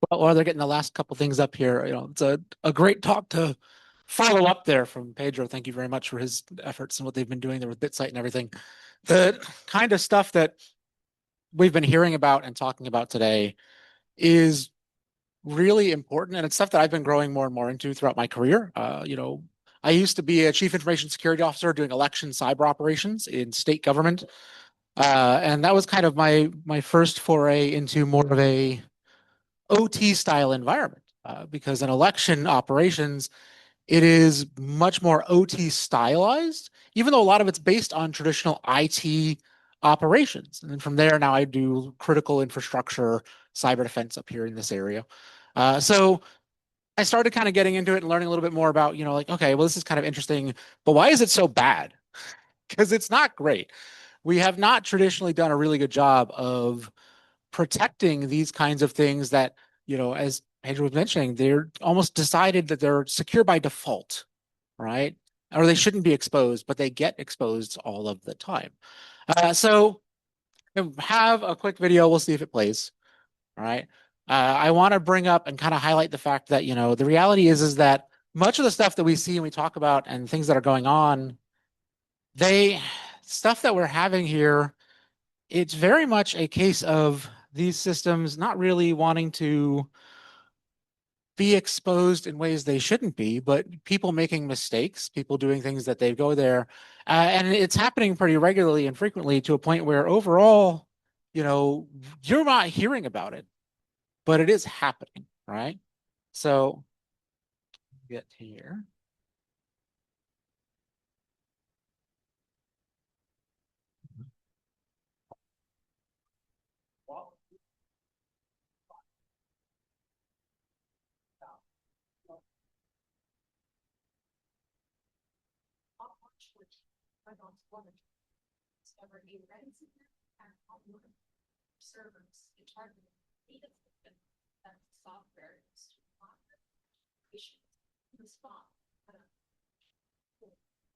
Well, while they're getting the last couple things up here, it's a great talk to follow up there from Pedro. Thank you very much for his efforts and what they've been doing there with BitSite and everything. The kind of stuff that we've been hearing about and talking about today is really important, and it's stuff that I've been growing more and more into throughout my career. I used to be a chief information security officer doing election cyber operations in state government, and that was kind of my first foray into more of a OT style environment, because in election operations, it is much more OT stylized, even though a lot of it's based on traditional IT operations. And then from there, now I do critical infrastructure, cyber defense up here in this area. So I started kind of getting into it and learning a little bit more about, like, okay, well, this is kind of interesting, but why is it so bad? Because it's not great. We have not traditionally done a really good job of protecting these kinds of things that, as Pedro was mentioning, they're almost decided that they're secure by default, right? Or they shouldn't be exposed, but they get exposed all of the time. So have a quick video. We'll see if it plays. All right. I want to bring up and kind of highlight the fact that, the reality is that much of the stuff that we see and we talk about and things that are going on, stuff that we're having here, it's very much a case of these systems not really wanting to be exposed in ways they shouldn't be, but people making mistakes, people doing things that they go there. And it's happening pretty regularly and frequently to a point where overall, you're not hearing about it, but it is happening, right? So get here. Servers, it targeted that software is to respond.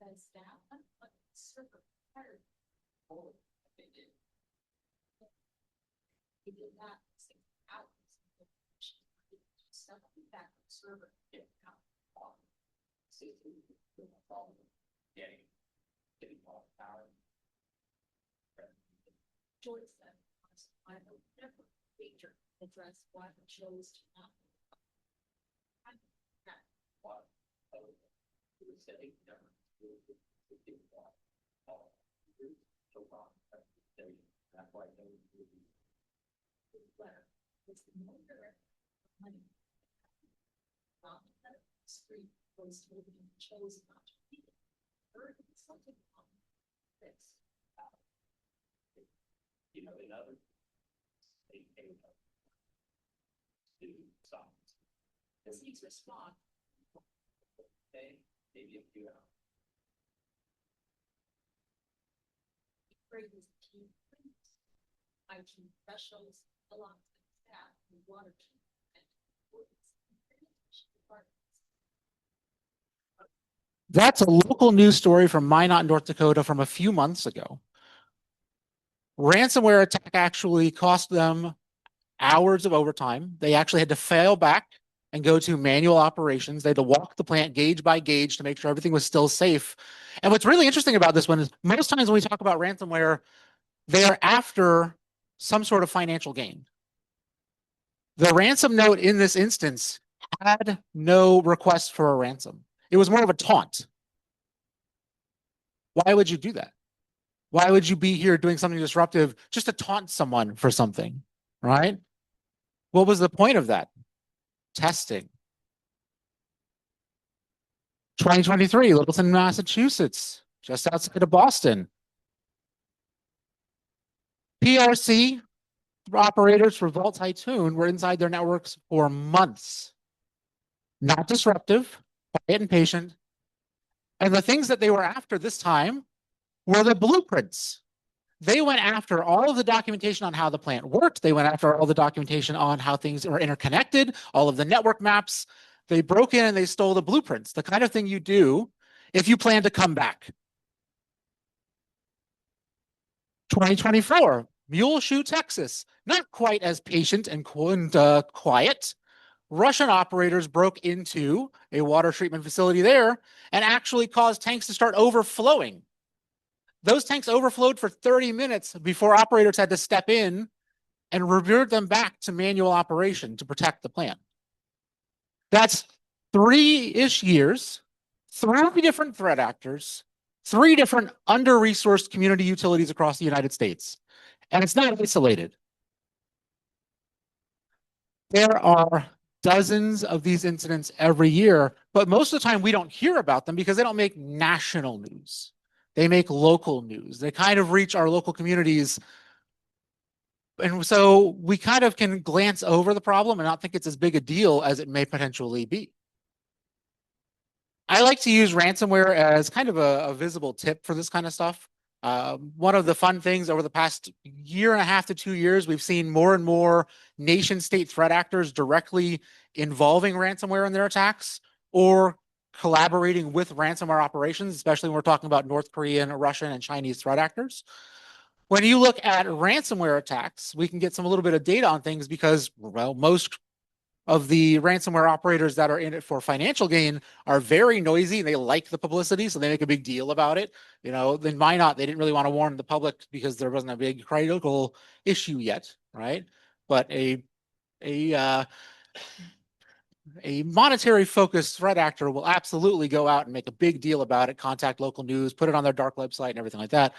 That's down, but server prepared. They did. He did not say hours. Something back on server. Getting all the power. Joyce said, I will never feature address why I chose to not. What? He was saying, that's why they letter was the more direct money. Street was told him chose not to be it. Or something on this. In other they came up to songs. As he's respond, okay, maybe a few hours. Brings team IT professionals along with staff and water team and That's a local news story from Minot, North Dakota from a few months ago. Ransomware attack actually cost them hours of overtime. They actually had to fail back and go to manual operations. They had to walk the plant gauge by gauge to make sure everything was still safe. And what's really interesting about this one is most times when we talk about ransomware, they are after some sort of financial gain. The ransom note in this instance had no request for a ransom. It was more of a taunt. Why would you do that? Why would you be here doing something disruptive just to taunt someone for something, right? What was the point of that? Testing. 2023, Littleton, Massachusetts, just outside of Boston. PRC operators for Vault Typhoon were inside their networks for months. Not disruptive, quiet and patient. And the things that they were after this time were the blueprints. They went after all of the documentation on how the plant worked. They went after all the documentation on how things were interconnected, all of the network maps. They broke in and they stole the blueprints, the kind of thing you do if you plan to come back. 2024, Muleshoe, Texas, not quite as patient and quiet. Russian operators broke into a water treatment facility there and actually caused tanks to start overflowing. Those tanks overflowed for 30 minutes before operators had to step in and revert them back to manual operation to protect the plant. That's 3-ish years, 3 different threat actors, 3 different under-resourced community utilities across the United States. And it's not isolated. There are dozens of these incidents every year, but most of the time we don't hear about them because they don't make national news. They make local news. They kind of reach our local communities. And so we kind of can glance over the problem and not think it's as big a deal as it may potentially be. I like to use ransomware as kind of a visible tip for this kind of stuff. One of the fun things over the past 1.5 to 2 years, we've seen more and more nation state threat actors directly involving ransomware in their attacks or collaborating with ransomware operations, especially when we're talking about North Korean, Russian, and Chinese threat actors. When you look at ransomware attacks, we can get a little bit of data on things because, well, most of the ransomware operators that are in it for financial gain are very noisy. They like the publicity, so they make a big deal about it. You know, then Minot, they didn't really want to warn the public because there wasn't a big critical issue yet, right? But a monetary focused threat actor will absolutely go out and make a big deal about it, contact local news, put it on their dark website and everything like that.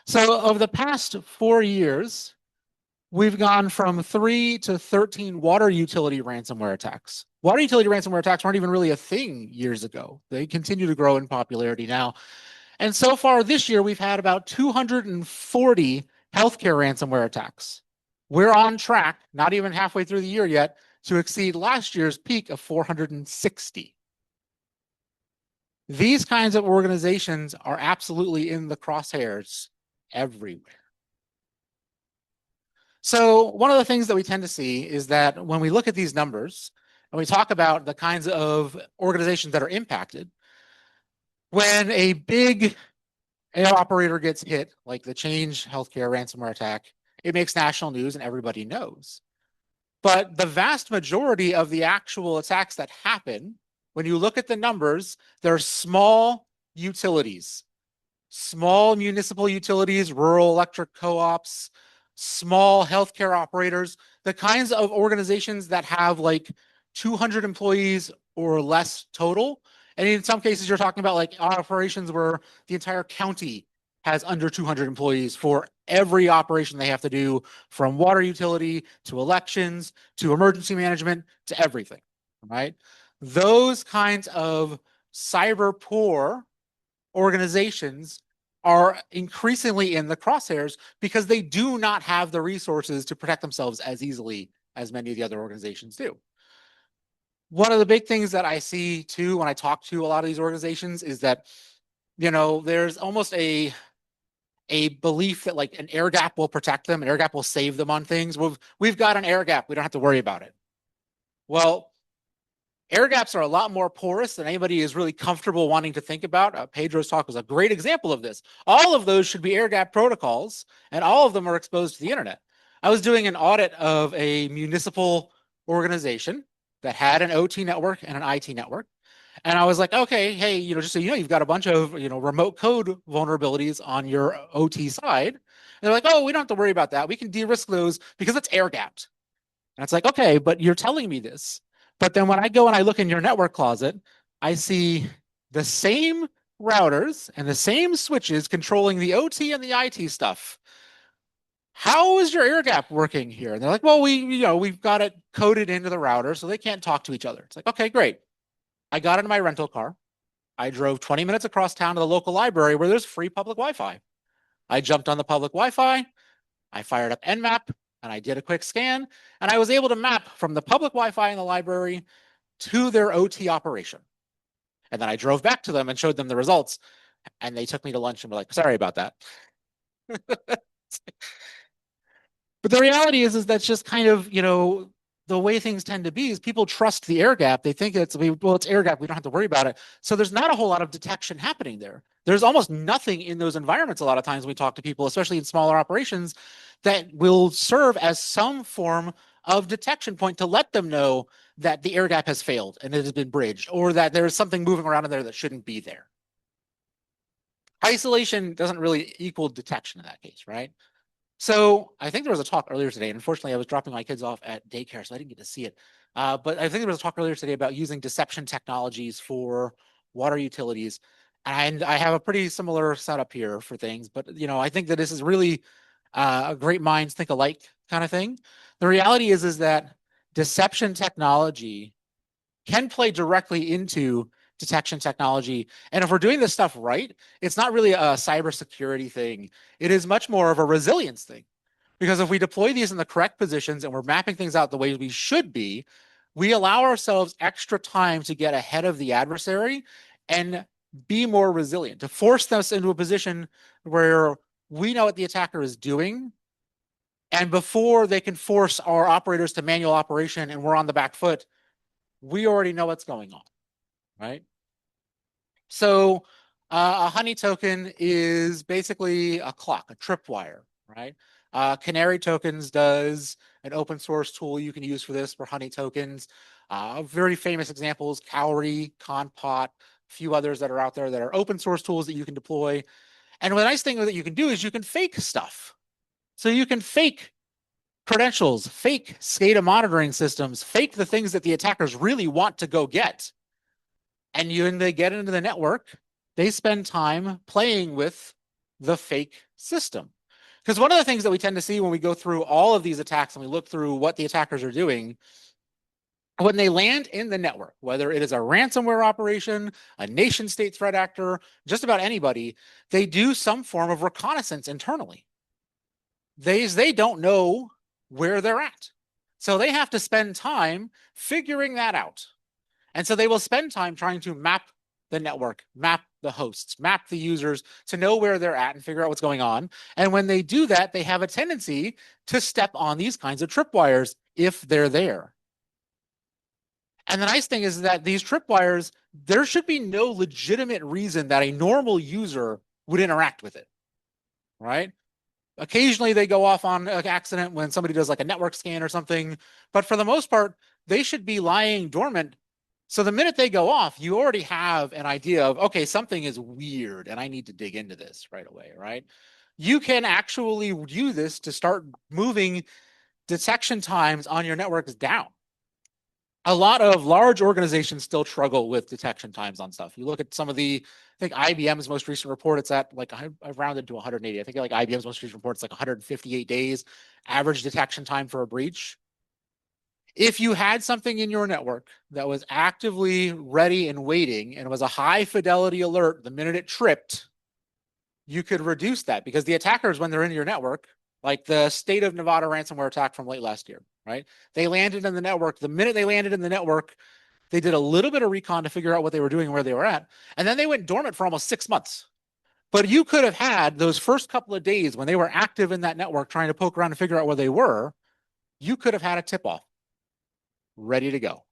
So over the past 4 years, we've gone from 3 to 13 water utility ransomware attacks. Water utility ransomware attacks weren't even really a thing years ago. They continue to grow in popularity now. And so far this year, we've had about 240 healthcare ransomware attacks. We're on track, not even halfway through the year yet, to exceed last year's peak of 460. These kinds of organizations are absolutely in the crosshairs everywhere. So one of the things that we tend to see is that when we look at these numbers and we talk about the kinds of organizations that are impacted, when a big air operator gets hit, like the Change Healthcare ransomware attack, it makes national news and everybody knows. But the vast majority of the actual attacks that happen, when you look at the numbers, they're small utilities, small municipal utilities, rural electric co-ops, small healthcare operators, the kinds of organizations that have like 200 employees or less total. And in some cases, you're talking about like operations where the entire county has under 200 employees for every operation they have to do, from water utility to elections to emergency management to everything, right? Those kinds of cyber poor organizations are increasingly in the crosshairs because they do not have the resources to protect themselves as easily as many of the other organizations do. One of the big things that I see too when I talk to a lot of these organizations is that, you know, there's almost a belief that like an air gap will protect them, an air gap will save them on things. We've got an air gap, we don't have to worry about it. Well, air gaps are a lot more porous than anybody is really comfortable wanting to think about. Pedro's talk was a great example of this. All of those should be air gap protocols, and all of them are exposed to the internet. I was doing an audit of a municipal organization that had an OT network and an IT network. And I was like, okay, hey, you know, just so you know, you've got a bunch of, you know, remote code vulnerabilities on your OT side. And they're like, oh, we don't have to worry about that. We can de-risk those because it's air gapped. And it's like, okay, but you're telling me this. But then when I go and I look in your network closet, I see the same routers and the same switches controlling the OT and the IT stuff. How is your air gap working here? And they're like, well, we've got it coded into the router, so they can't talk to each other. It's like, okay, great. I got into my rental car. I drove 20 minutes across town to the local library where there's free public Wi-Fi. I jumped on the public Wi-Fi. I fired up Nmap and I did a quick scan, and I was able to map from the public Wi-Fi in the library to their OT operation. And then I drove back to them and showed them the results, and they took me to lunch and were like, sorry about that. But the reality is that's just kind of, you know, the way things tend to be is people trust the air gap. They think well, it's air gap. We don't have to worry about it. So there's not a whole lot of detection happening there. There's almost nothing in those environments a lot of times when we talk to people, especially in smaller operations, that will serve as some form of detection point to let them know that the air gap has failed and it has been bridged, or that there's something moving around in there that shouldn't be there. Isolation doesn't really equal detection in that case, right? So I think there was a talk earlier today, and unfortunately I was dropping my kids off at daycare, so I didn't get to see it. But I think there was a talk earlier today about using deception technologies for water utilities. And I have a pretty similar setup here for things, but I think that this is really a great minds think alike kind of thing. The reality is that deception technology can play directly into detection technology. And if we're doing this stuff right, it's not really a cybersecurity thing. It is much more of a resilience thing. Because if we deploy these in the correct positions and we're mapping things out the way we should be, we allow ourselves extra time to get ahead of the adversary and be more resilient, to force us into a position where we know what the attacker is doing. And before they can force our operators to manual operation and we're on the back foot, we already know what's going on, right? So a honey token is basically a clock, a tripwire, right? Canary Tokens does an open source tool you can use for this for honey tokens. Very famous examples, Cowrie, Conpot, a few others that are out there that are open source tools that you can deploy. And the nice thing that you can do is you can fake stuff. So you can fake credentials, fake SCADA monitoring systems, fake the things that the attackers really want to go get. And when they get into the network, they spend time playing with the fake system. Because one of the things that we tend to see when we go through all of these attacks and we look through what the attackers are doing, when they land in the network, whether it is a ransomware operation, a nation state threat actor, just about anybody, they do some form of reconnaissance internally. They don't know where they're at. So they have to spend time figuring that out. And so they will spend time trying to map the network, map the hosts, map the users to know where they're at and figure out what's going on. And when they do that, they have a tendency to step on these kinds of tripwires if they're there. And the nice thing is that these tripwires, there should be no legitimate reason that a normal user would interact with it, right? Occasionally they go off on an accident when somebody does like a network scan or something, but for the most part, they should be lying dormant. So the minute they go off, you already have an idea of, okay, something is weird and I need to dig into this right away, right? You can actually use this to start moving detection times on your networks down. A lot of large organizations still struggle with detection times on stuff. You look at some of I think IBM's most recent report, it's at like, I've rounded to 180. I think like IBM's most recent report, it's like 158 days average detection time for a breach. If you had something in your network that was actively ready and waiting and was a high fidelity alert the minute it tripped, you could reduce that because the attackers, when they're in your network, like the state of Nevada ransomware attack from late last year, right? They landed in the network. The minute they landed in the network, they did a little bit of recon to figure out what they were doing and where they were at. And then they went dormant for almost 6 months. But you could have had those first couple of days when they were active in that network trying to poke around and figure out where they were, you could have had a tip-off ready to go.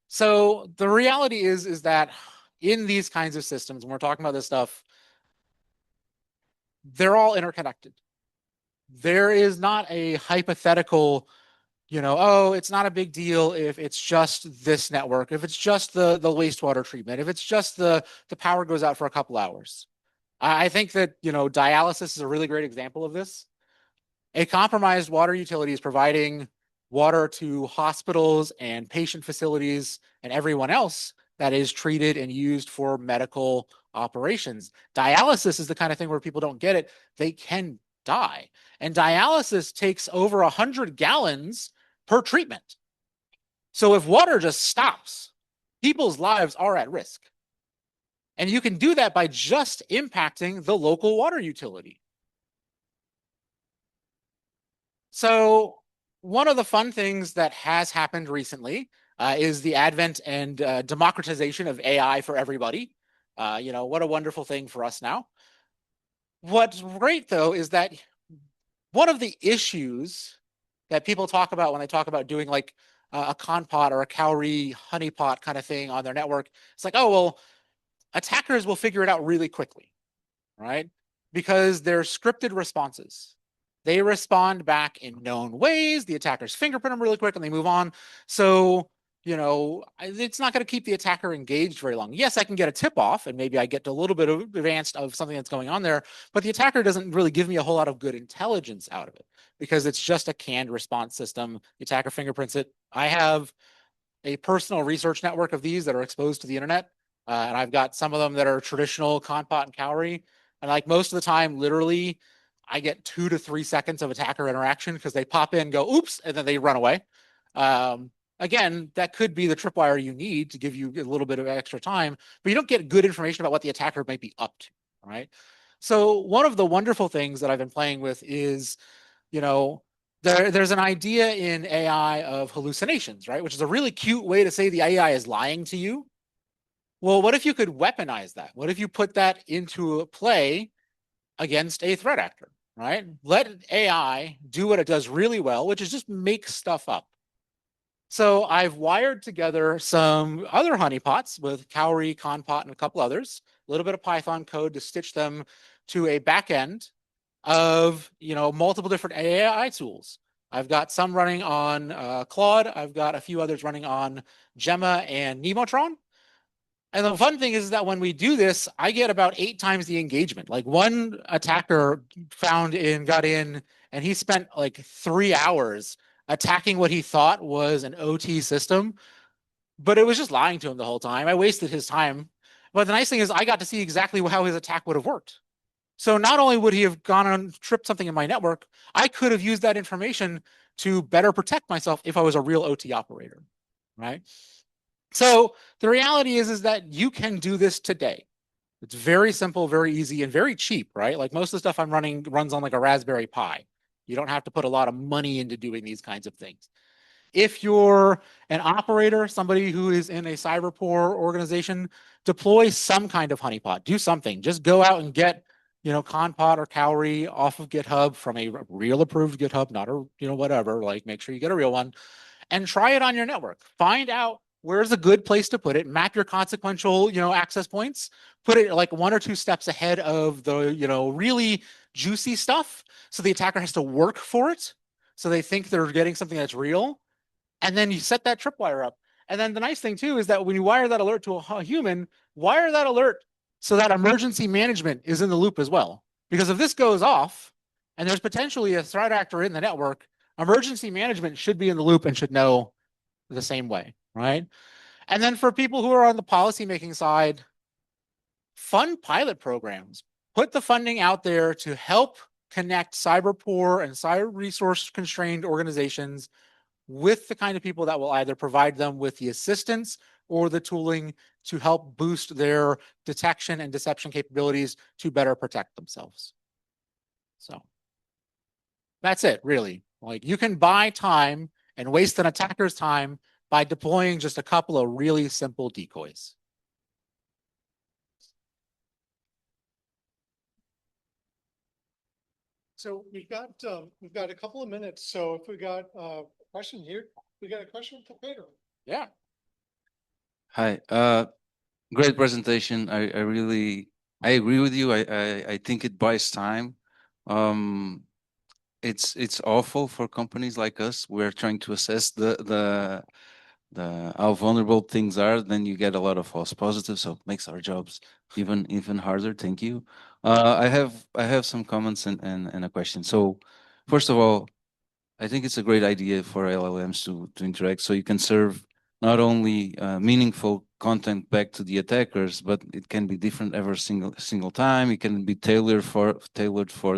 So the reality is that in these kinds of systems, when we're talking about this stuff, they're all interconnected. There is not a hypothetical, oh, it's not a big deal if it's just this network, if it's just the wastewater treatment, if it's just the power goes out for a couple hours. I think that, dialysis is a really great example of this. A compromised water utility is providing water to hospitals and patient facilities and everyone else that is treated and used for medical operations. Dialysis is the kind of thing where people don't get it. They can die. And dialysis takes over 100 gallons per treatment. So if water just stops, people's lives are at risk. And you can do that by just impacting the local water utility. So one of the fun things that has happened recently is the advent and democratization of AI for everybody. What a wonderful thing for us now. What's great, though, is that one of the issues that people talk about when they talk about doing like a conpot or a cowrie honeypot kind of thing on their network. It's like, oh, well, attackers will figure it out really quickly, right? Because they're scripted responses. They respond back in known ways. The attackers fingerprint them really quick and they move on. So, you know, it's not going to keep the attacker engaged very long. Yes, I can get a tip off and maybe I get a little bit of advanced of something that's going on there, but the attacker doesn't really give me a whole lot of good intelligence out of it because it's just a canned response system. The attacker fingerprints it. I have a personal research network of these that are exposed to the internet. And I've got some of them that are traditional Conpot and Cowrie. And like most of the time, literally, I get 2 to 3 seconds of attacker interaction because they pop in, go, oops, and then they run away. Again, that could be the tripwire you need to give you a little bit of extra time, but you don't get good information about what the attacker might be up to, right? So one of the wonderful things that I've been playing with is, you know, there's an idea in AI of hallucinations, right? Which is a really cute way to say the AI is lying to you. Well, what if you could weaponize that? What if you put that into a play against a threat actor, right? Let AI do what it does really well, which is just make stuff up. So I've wired together some other honeypots with Cowrie, Conpot, and a couple others, a little bit of Python code to stitch them to a backend of, you know, multiple different AI tools. I've got some running on Claude. I've got a few others running on Gemma and Nemotron. And the fun thing is that when we do this, I get about 8 times the engagement. Like one attacker got in, and he spent like 3 hours attacking what he thought was an OT system, but it was just lying to him the whole time. I wasted his time. But the nice thing is I got to see exactly how his attack would have worked. So not only would he have gone and tripped something in my network, I could have used that information to better protect myself if I was a real OT operator, right? So the reality is that you can do this today. It's very simple, very easy, and very cheap, right? Like most of the stuff I'm running runs on like a Raspberry Pi. You don't have to put a lot of money into doing these kinds of things. If you're an operator, somebody who is in a cyber poor organization, deploy some kind of honeypot. Do something. Just go out and get, you know, Conpot or Cowrie off of GitHub from a real approved GitHub, not a, you know, whatever. Like make sure you get a real one and try it on your network. Find out where's a good place to put it. Map your consequential, you know, access points. Put it like 1 or 2 steps ahead of the, you know, really juicy stuff. So the attacker has to work for it. So they think they're getting something that's real. And then you set that tripwire up. And then the nice thing too is that when you wire that alert to a human, wire that alert so that emergency management is in the loop as well. Because if this goes off and there's potentially a threat actor in the network, emergency management should be in the loop and should know the same way, right? And then for people who are on the policymaking side, fund pilot programs. Put the funding out there to help connect cyber poor and cyber resource constrained organizations with the kind of people that will either provide them with the assistance or the tooling to help boost their detection and deception capabilities to better protect themselves. So that's it, really. Like you can buy time and waste an attacker's time by deploying just a couple of really simple decoys. So we've got a couple of minutes. So if we got a question here, we got a question for Pedro. Yeah. Hi, great presentation. I agree with you. I think it buys time. It's awful for companies like us. We're trying to assess the how vulnerable things are. Then you get a lot of false positives, so it makes our jobs even harder. Thank you. I have some comments and a question. So first of all, I think it's a great idea for LLMs to interact, so you can serve not only meaningful content back to the attackers, but it can be different every single time. It can be tailored for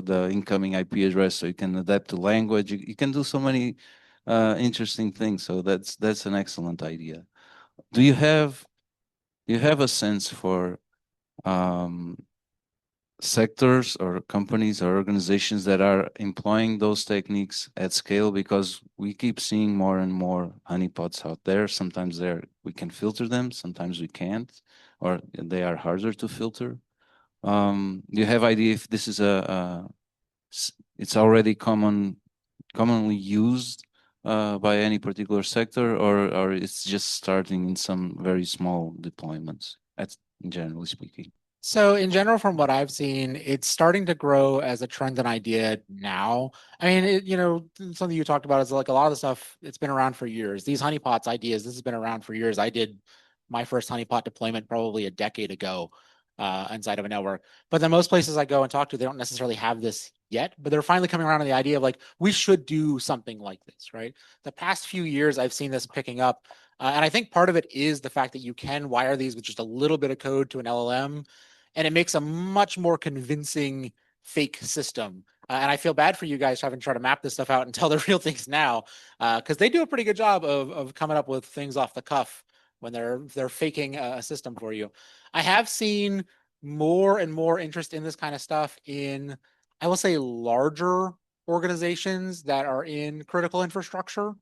the incoming IP address, so you can adapt to language. You can do so many interesting things. So that's an excellent idea. Do you have a sense for sectors or companies or organizations that are employing those techniques at scale? Because we keep seeing more and more honeypots out there. Sometimes we can filter them, sometimes we can't, or they are harder to filter. Do you have idea if this is it's already common commonly used by any particular sector, or it's just starting in some very small deployments, that's generally speaking? So in general, from what I've seen, it's starting to grow as a trend and idea now. I mean, something you talked about is like a lot of the stuff, it's been around for years. These honeypots ideas, this has been around for years. I did my first honeypot deployment probably a decade ago inside of a network. But then most places I go and talk to, they don't necessarily have this yet, but they're finally coming around to the idea of like, we should do something like this, right? The past few years, I've seen this picking up. And I think part of it is the fact that you can wire these with just a little bit of code to an LLM, and it makes a much more convincing fake system. And I feel bad for you guys having to try to map this stuff out and tell the real things now, because they do a pretty good job of coming up with things off the cuff when they're faking a system for you. I have seen more and more interest in this kind of stuff in, I will say, larger organizations that are in critical infrastructure.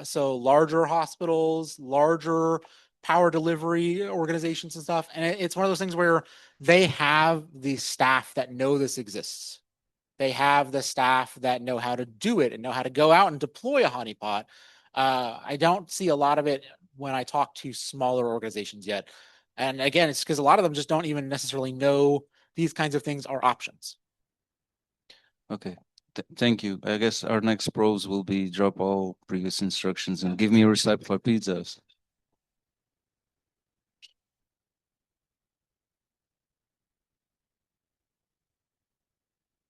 So larger hospitals, larger power delivery organizations and stuff. And it's one of those things where they have the staff that know this exists. They have the staff that know how to do it and know how to go out and deploy a honeypot. I don't see a lot of it when I talk to smaller organizations yet. And again, it's because a lot of them just don't even necessarily know these kinds of things are options. Okay, thank you. I guess our next pros will be drop all previous instructions and give me a recipe for pizzas.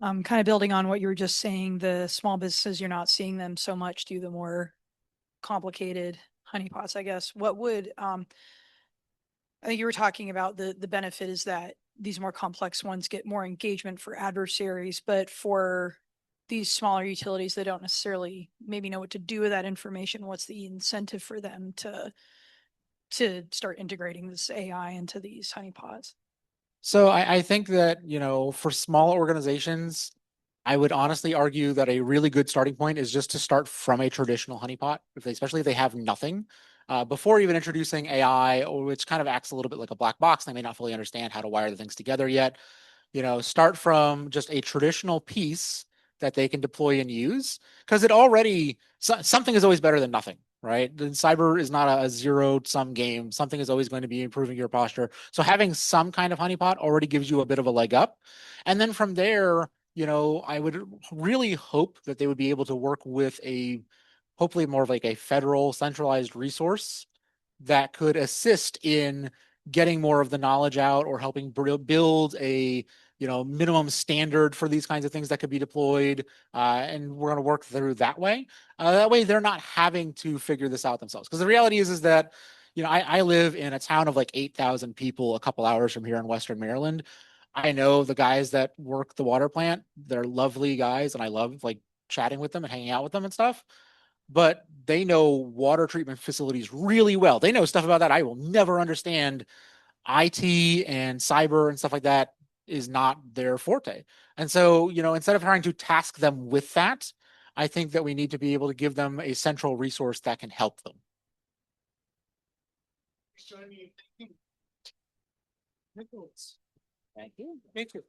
Kind of building on what you were just saying, the small businesses, you're not seeing them so much do the more complicated honeypots, I guess. What would, I think you were talking about the benefit is that these more complex ones get more engagement for adversaries, but for these smaller utilities that don't necessarily maybe know what to do with that information, what's the incentive for them to start integrating this AI into these honeypots? So I think that, for small organizations, I would honestly argue that a really good starting point is just to start from a traditional honeypot, especially if they have nothing. Before even introducing AI, which kind of acts a little bit like a black box, they may not fully understand how to wire the things together yet. Start from just a traditional piece that they can deploy and use, because something is always better than nothing, right? The cyber is not a zero-sum game. Something is always going to be improving your posture. So having some kind of honeypot already gives you a bit of a leg up. And then from there, I would really hope that they would be able to work with hopefully more of like a federal centralized resource that could assist in getting more of the knowledge out or helping build a minimum standard for these kinds of things that could be deployed. And we're going to work through that way. That way they're not having to figure this out themselves. Because the reality is that, I live in a town of like 8,000 people a couple hours from here in Western Maryland. I know the guys that work the water plant. They're lovely guys, and I love like chatting with them and hanging out with them and stuff. But they know water treatment facilities really well. They know stuff about that I will never understand. IT and cyber and stuff like that is not their forte. And so, instead of trying to task them with that, I think that we need to be able to give them a central resource that can help them. Thank you. Thank you.